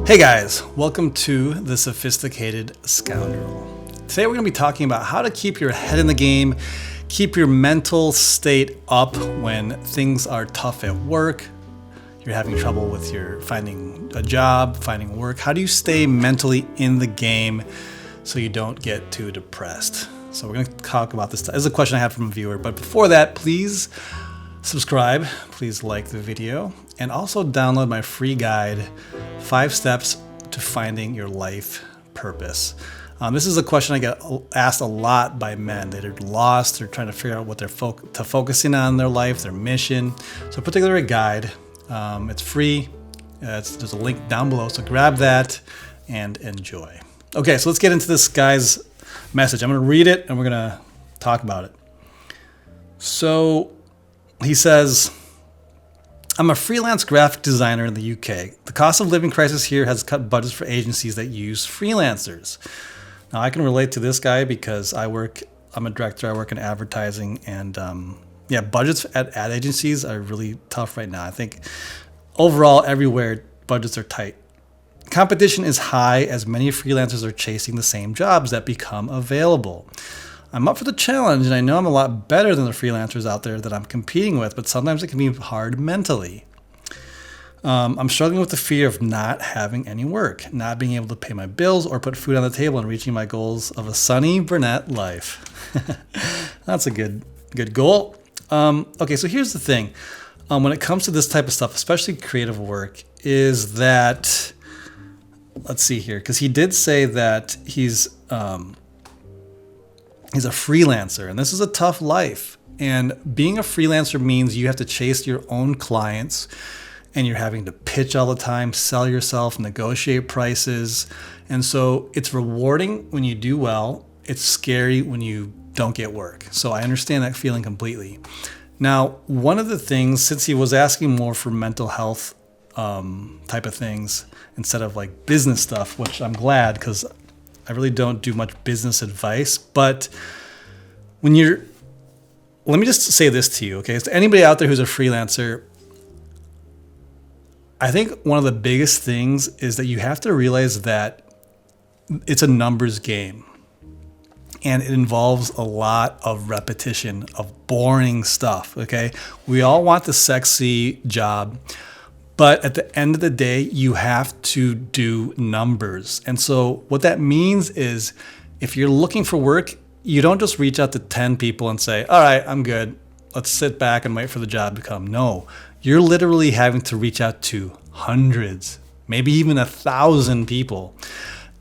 Hey guys, welcome to The Sophisticated Scoundrel. Today we're going to be talking about how to keep your head in the game, keep your mental state up when things are tough at work, you're having trouble with your finding a job, finding work. How do you stay mentally in the game so you don't get too depressed? So we're going to talk about this. This is a question I had from a viewer, but before that, please subscribe, please like the video, and also download my free guide, 5 Steps to Finding Your Life Purpose. This is a question I get asked a lot by men that are lost. They're trying to figure out what they're focusing on in their life, their mission. So particularly a guide. It's free. There's a link down below, so grab that and enjoy. Okay, so let's get into this guy's message. I'm going to read it and we're going to talk about it. So he says, I'm a freelance graphic designer in the UK. The cost of living crisis here has cut budgets for agencies that use freelancers. Now I can relate to this guy because I'm a director, I work in advertising, and budgets at ad agencies are really tough right now. I think overall everywhere budgets are tight. Competition is high as many freelancers are chasing the same jobs that become available. I'm up for the challenge, and I know I'm a lot better than the freelancers out there that I'm competing with, but sometimes it can be hard mentally. I'm struggling with the fear of not having any work, not being able to pay my bills or put food on the table, and reaching my goals of a sunny brunette life. That's a good goal. Okay, so here's the thing. When it comes to this type of stuff, especially creative work, is that, let's see here, because he did say that he's a freelancer, and this is a tough life. And being a freelancer means you have to chase your own clients, and you're having to pitch all the time, sell yourself, negotiate prices. And so it's rewarding when you do well. It's scary when you don't get work. So I understand that feeling completely. Now, one of the things, since he was asking more for mental health type of things instead of like business stuff, which I'm glad, because I really don't do much business advice, but let me just say this to you, okay? So anybody out there who's a freelancer, I think one of the biggest things is that you have to realize that it's a numbers game, and it involves a lot of repetition of boring stuff, okay? We all want the sexy job, but at the end of the day, you have to do numbers. And so what that means is if you're looking for work, you don't just reach out to 10 people and say, all right, I'm good. Let's sit back and wait for the job to come. No, you're literally having to reach out to hundreds, maybe even 1,000 people,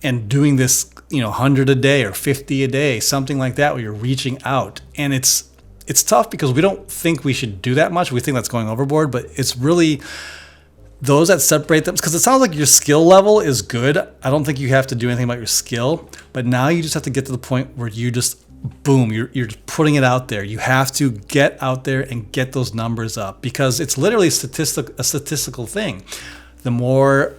and doing this, 100 a day or 50 a day, something like that, where you're reaching out. And it's tough because we don't think we should do that much. We think that's going overboard, but it's really those that separate them, because it sounds like your skill level is good. I don't think you have to do anything about your skill, but now you just have to get to the point where you just, boom, you're just putting it out there. You have to get out there and get those numbers up, because it's literally a statistical thing. The more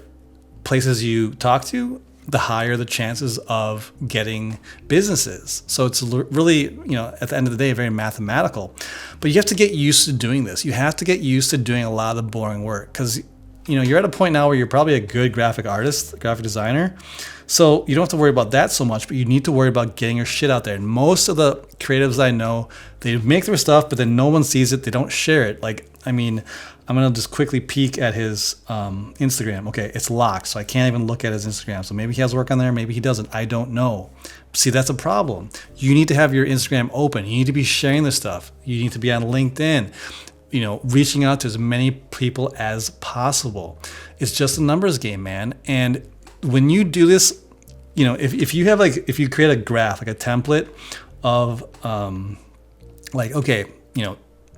places you talk to, the higher the chances of getting businesses. So it's really, at the end of the day, very mathematical. But you have to get used to doing this. You have to get used to doing a lot of the boring work, because you're at a point now where you're probably a good graphic artist, graphic designer. So you don't have to worry about that so much, but you need to worry about getting your shit out there. And most of the creatives I know, they make their stuff, but then no one sees it. They don't share it. I'm going to just quickly peek at his Instagram. Okay, it's locked, so I can't even look at his Instagram. So maybe he has work on there, maybe he doesn't. I don't know. See, that's a problem. You need to have your Instagram open. You need to be sharing this stuff. You need to be on LinkedIn. Reaching out to as many people as possible. It's just a numbers game, man. And when you do this, if you create a graph, like a template of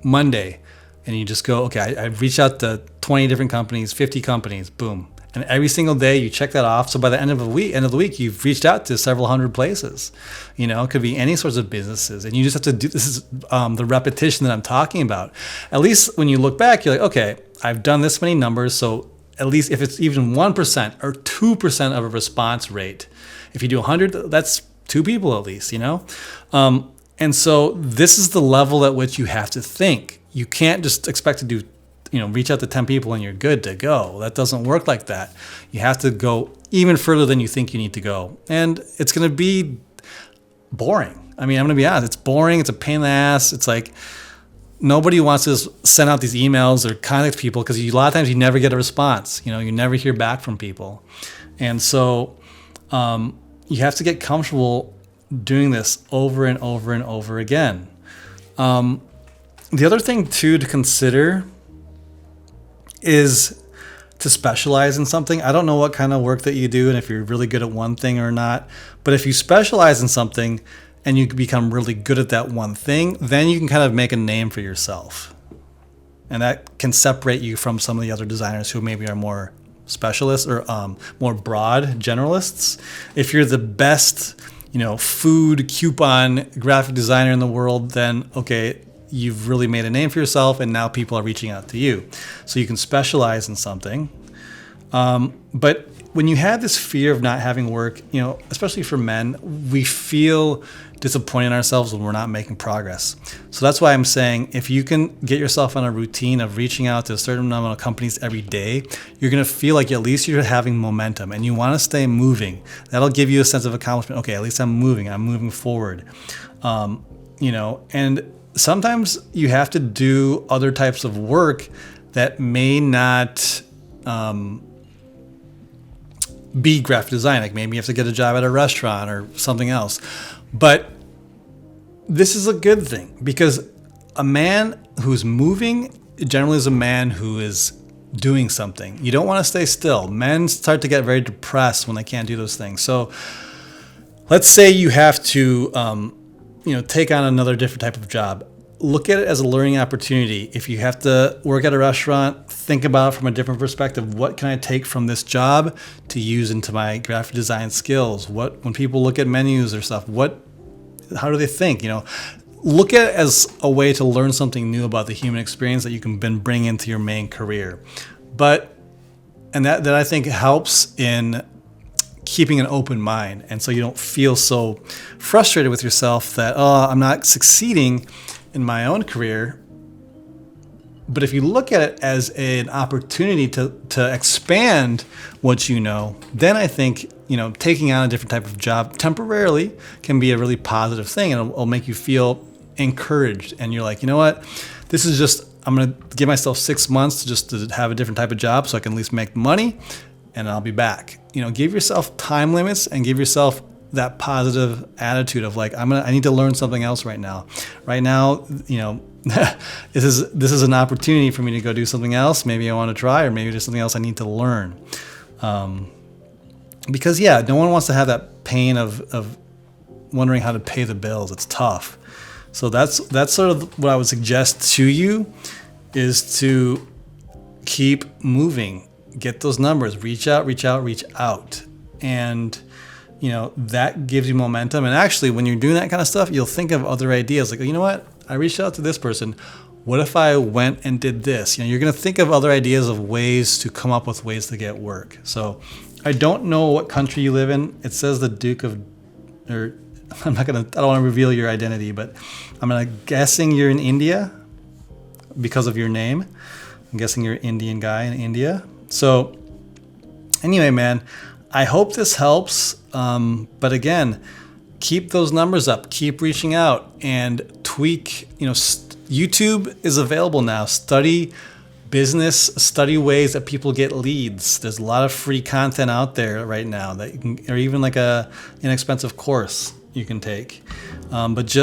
Monday, and you just go, okay, I've reached out to 20 different companies, 50 companies, boom. And every single day you check that off. So by the end of the week, you've reached out to several hundred places. It could be any sorts of businesses. And you just have to do, this is the repetition that I'm talking about. At least when you look back, you're like, okay, I've done this many numbers. So at least if it's even 1% or 2% of a response rate, if you do 100, that's 2 people at least, And so this is the level at which you have to think. You can't just expect to do reach out to 10 people and you're good to go. That doesn't work like that. You have to go even further than you think you need to go. And it's going to be boring. I mean, I'm going to be honest. It's boring. It's a pain in the ass. It's like nobody wants to send out these emails or contact people because a lot of times you never get a response. You never hear back from people. And so you have to get comfortable doing this over and over and over again. The other thing, too, to consider is to specialize in something. I don't know what kind of work that you do and if you're really good at one thing or not, but if you specialize in something and you become really good at that one thing, then you can kind of make a name for yourself. And that can separate you from some of the other designers who maybe are more specialists or more broad generalists. If you're the best, food coupon graphic designer in the world, then okay, you've really made a name for yourself and now people are reaching out to you. So you can specialize in something. But when you have this fear of not having work, especially for men, we feel disappointed in ourselves when we're not making progress. So that's why I'm saying if you can get yourself on a routine of reaching out to a certain number of companies every day, you're going to feel like at least you're having momentum and you want to stay moving. That'll give you a sense of accomplishment. Okay, at least I'm moving forward. And sometimes you have to do other types of work that may not be graphic design. Like maybe you have to get a job at a restaurant or something else. But this is a good thing because a man who's moving generally is a man who is doing something. You don't want to stay still. Men start to get very depressed when they can't do those things. So let's say you have to take on another different type of job. Look at it as a learning opportunity. If you have to work at a restaurant, think about it from a different perspective. What can I take from this job to use into my graphic design skills? When people look at menus or stuff, how do they think? Look at it as a way to learn something new about the human experience that you can then bring into your main career. And that I think helps in keeping an open mind. And so you don't feel so frustrated with yourself that, I'm not succeeding in my own career. But if you look at it as an opportunity to expand what you know, then I think, taking on a different type of job temporarily can be a really positive thing. And it'll make you feel encouraged. And you're like, you know what, this is just, I'm going to give myself 6 months to have a different type of job so I can at least make money and I'll be back. Give yourself time limits and give yourself that positive attitude of like, I need to learn something else right now. Right now, this is an opportunity for me to go do something else. Maybe I want to try, or maybe there's something else I need to learn. Because no one wants to have that pain of wondering how to pay the bills. It's tough. So that's sort of what I would suggest to you is to keep moving, get those numbers, reach out. And that gives you momentum. And actually, when you're doing that kind of stuff, you'll think of other ideas. Like, you know what? I reached out to this person. What if I went and did this? You're going to think of other ideas of ways to come up with ways to get work. So I don't know what country you live in. It says the Duke of, or I don't want to reveal your identity, but I'm guessing you're in India because of your name. I'm guessing you're an Indian guy in India. So anyway, man, I hope this helps. But again, keep those numbers up, keep reaching out and tweak. YouTube is available now. Study business, study ways that people get leads. There's a lot of free content out there right now that you can, or even like a inexpensive course you can take. But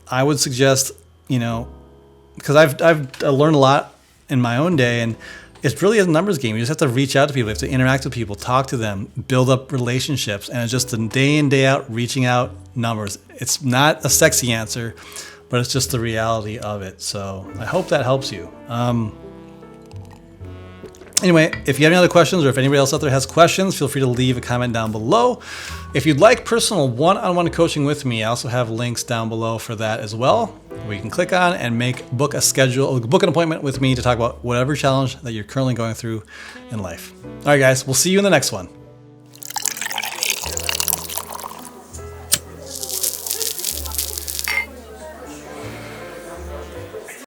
I would suggest, because I've learned a lot in my own day, and it's really a numbers game. You just have to reach out to people. You have to interact with people, talk to them, build up relationships. And it's just a day in, day out, reaching out numbers. It's not a sexy answer, but it's just the reality of it. So I hope that helps you. Anyway, if you have any other questions or if anybody else out there has questions, feel free to leave a comment down below. If you'd like personal one-on-one coaching with me, I also have links down below for that as well, where you can click on and book an appointment with me to talk about whatever challenge that you're currently going through in life. All right, guys, we'll see you in the next one.